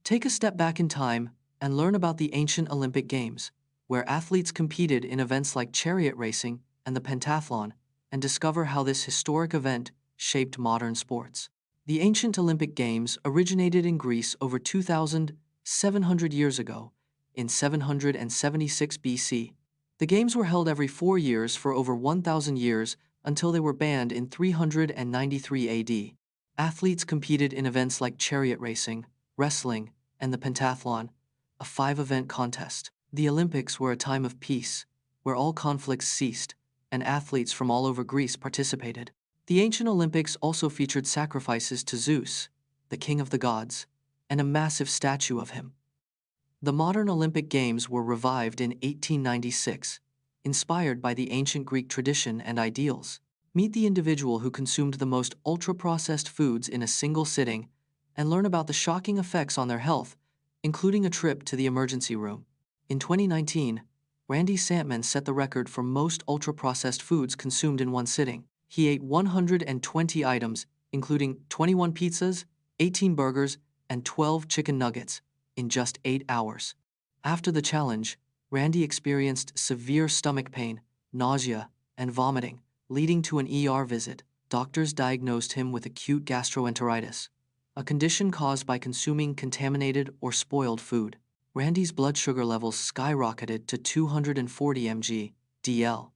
Take a step back in time and learn about the ancient Olympic Games, where athletes competed in events like chariot racing and the pentathlon, and discover how this historic event shaped modern sports. The ancient Olympic Games originated in Greece over 2,700 years ago, in 776 BC. The Games were held every 4 years for over 1,000 years until they were banned in 393 AD. Athletes competed in events like chariot racing, wrestling, and the pentathlon, a 5-event contest. The Olympics were a time of peace, where all conflicts ceased, and athletes from all over Greece participated. The ancient Olympics also featured sacrifices to Zeus, the king of the gods, and a massive statue of him. The modern Olympic Games were revived in 1896, inspired by the ancient Greek tradition and ideals. Meet the individual who consumed the most ultra-processed foods in a single sitting and learn about the shocking effects on their health, including a trip to the emergency room. In 2019, Randy Santman set the record for most ultra-processed foods consumed in one sitting. He ate 120 items, including 21 pizzas, 18 burgers, and 12 chicken nuggets, in just 8 hours. After the challenge, Randy experienced severe stomach pain, nausea, and vomiting, leading to an ER visit. Doctors diagnosed him with acute gastroenteritis, a condition caused by consuming contaminated or spoiled food. Randy's blood sugar levels skyrocketed to 240 mg/dl,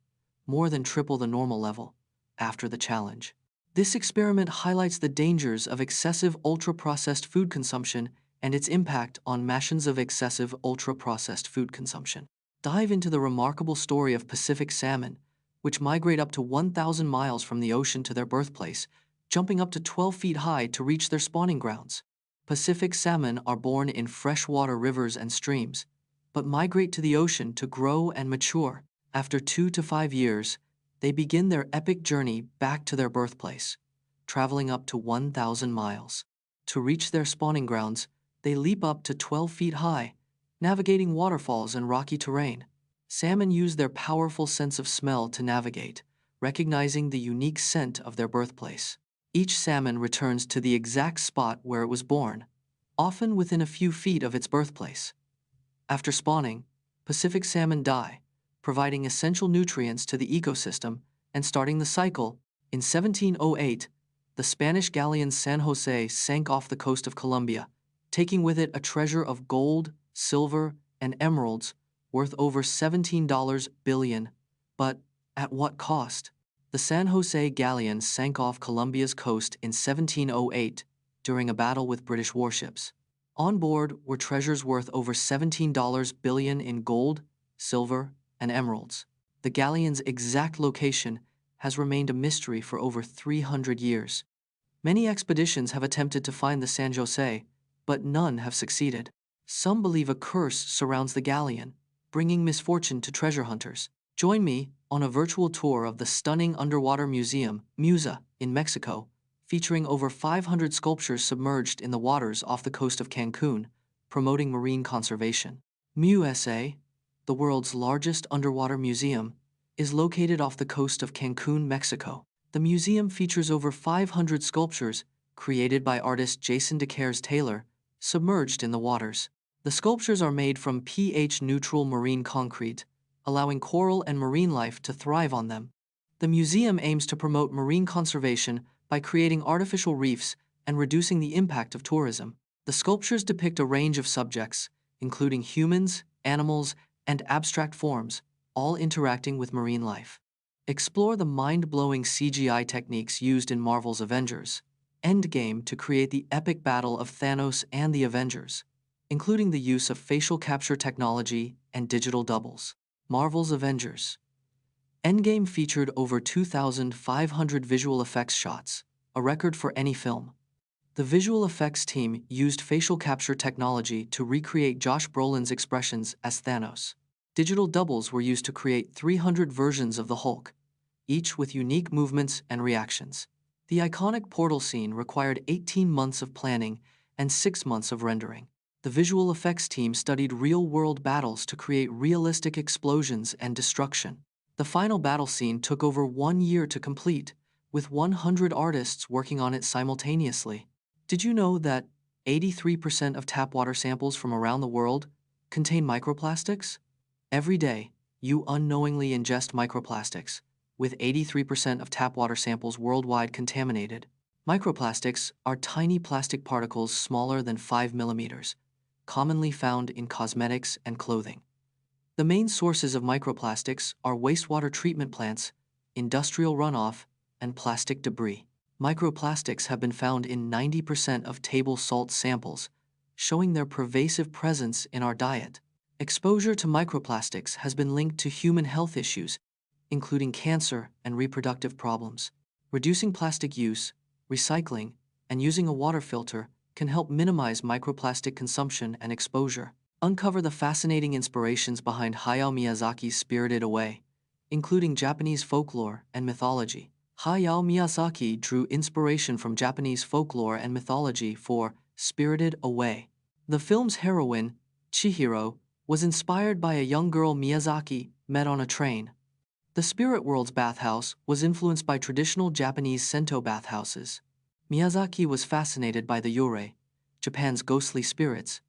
more than triple the normal level, after the challenge. This experiment highlights the dangers of excessive ultra-processed food consumption and its impact on masses of excessive ultra-processed food consumption. Dive into the remarkable story of Pacific salmon, which migrate up to 1,000 miles from the ocean to their birthplace, jumping up to 12 feet high to reach their spawning grounds. Pacific salmon are born in freshwater rivers and streams, but migrate to the ocean to grow and mature. After 2 to 5 years, they begin their epic journey back to their birthplace, traveling up to 1,000 miles. To reach their spawning grounds, they leap up to 12 feet high, navigating waterfalls and rocky terrain. Salmon use their powerful sense of smell to navigate, recognizing the unique scent of their birthplace. Each salmon returns to the exact spot where it was born, often within a few feet of its birthplace. After spawning, Pacific salmon die, providing essential nutrients to the ecosystem and starting the cycle. In 1708, the Spanish galleon San José sank off the coast of Colombia, taking with it a treasure of gold, silver, and emeralds worth over $17 billion. But at what cost? The San José galleon sank off Colombia's coast in 1708 during a battle with British warships. On board were treasures worth over $17 billion in gold, silver, and emeralds. The galleon's exact location has remained a mystery for over 300 years. Many expeditions have attempted to find the San José, but none have succeeded. Some believe a curse surrounds the galleon, bringing misfortune to treasure hunters. Join me on a virtual tour of the stunning underwater museum, MUSA, in Mexico, featuring over 500 sculptures submerged in the waters off the coast of Cancun, promoting marine conservation. MUSA, the world's largest underwater museum, is located off the coast of Cancun, Mexico. The museum features over 500 sculptures created by artist Jason DeCaires Taylor, submerged in the waters. The sculptures are made from pH-neutral marine concrete, allowing coral and marine life to thrive on them. The museum aims to promote marine conservation by creating artificial reefs and reducing the impact of tourism. The sculptures depict a range of subjects, including humans, animals, and abstract forms, all interacting with marine life. Explore the mind-blowing CGI techniques used in Marvel's Avengers: Endgame to create the epic battle of Thanos and the Avengers, including the use of facial capture technology and digital doubles. Marvel's Avengers Endgame featured over 2,500 visual effects shots, a record for any film. The visual effects team used facial capture technology to recreate Josh Brolin's expressions as Thanos. Digital doubles were used to create 300 versions of the Hulk, each with unique movements and reactions. The iconic portal scene required 18 months of planning and 6 months of rendering. The visual effects team studied real-world battles to create realistic explosions and destruction. The final battle scene took over 1 year to complete, with 100 artists working on it simultaneously. Did you know that 83% of tap water samples from around the world contain microplastics? Every day, you unknowingly ingest microplastics, with 83% of tap water samples worldwide contaminated. Microplastics are tiny plastic particles smaller than 5 millimeters, commonly found in cosmetics and clothing. The main sources of microplastics are wastewater treatment plants, industrial runoff, and plastic debris. Microplastics have been found in 90% of table salt samples, showing their pervasive presence in our diet. Exposure to microplastics has been linked to human health issues, including cancer and reproductive problems. Reducing plastic use, recycling, and using a water filter can help minimize microplastic consumption and exposure. Uncover the fascinating inspirations behind Hayao Miyazaki's Spirited Away, including Japanese folklore and mythology. Hayao Miyazaki drew inspiration from Japanese folklore and mythology for Spirited Away. The film's heroine, Chihiro, was inspired by a young girl Miyazaki met on a train. The spirit world's bathhouse was influenced by traditional Japanese Sento bathhouses. Miyazaki was fascinated by the yurei, Japan's ghostly spirits,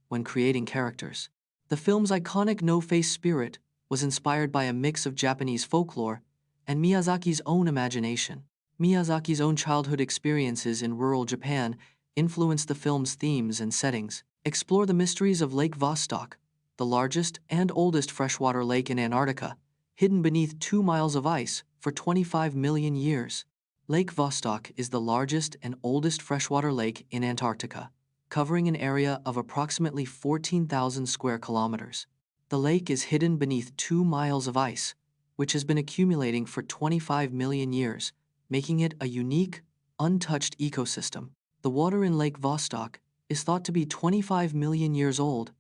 when creating characters. The film's iconic no-face spirit was inspired by a mix of Japanese folklore and Miyazaki's own imagination. Miyazaki's own childhood experiences in rural Japan influenced the film's themes and settings. Explore the mysteries of Lake Vostok, the largest and oldest freshwater lake in Antarctica, hidden beneath 2 miles of ice for 25 million years. Lake Vostok is the largest and oldest freshwater lake in Antarctica, covering an area of approximately 14,000 square kilometers. The lake is hidden beneath 2 miles of ice, which has been accumulating for 25 million years, making it a unique, untouched ecosystem. The water in Lake Vostok is thought to be 25 million years old,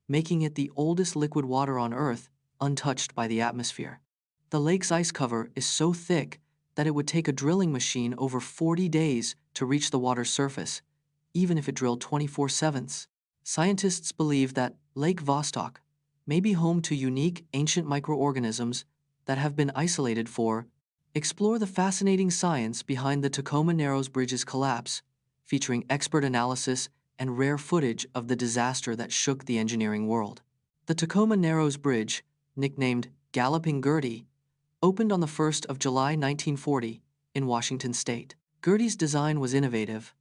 making it the oldest liquid water on Earth untouched by the atmosphere. The lake's ice cover is so thick that it would take a drilling machine over 40 days to reach the water's surface, even if it drilled 24/7. Scientists believe that Lake Vostok may be home to unique ancient microorganisms that have been isolated for. Explore the fascinating science behind the Tacoma Narrows Bridge's collapse, featuring expert analysis and rare footage of the disaster that shook the engineering world. The Tacoma Narrows Bridge, nicknamed Galloping Gertie, opened on the 1st of July 1940 in Washington state. Gertie's design was innovative,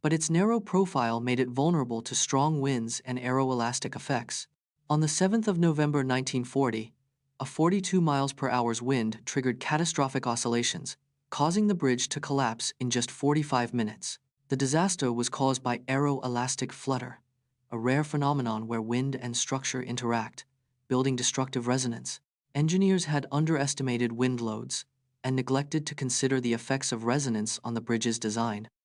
but its narrow profile made it vulnerable to strong winds and aeroelastic effects. On the 7th of November 1940, a 42 miles per hour wind triggered catastrophic oscillations, causing the bridge to collapse in just 45 minutes. The disaster was caused by aeroelastic flutter, a rare phenomenon where wind and structure interact, building destructive resonance. Engineers had underestimated wind loads and neglected to consider the effects of resonance on the bridge's design.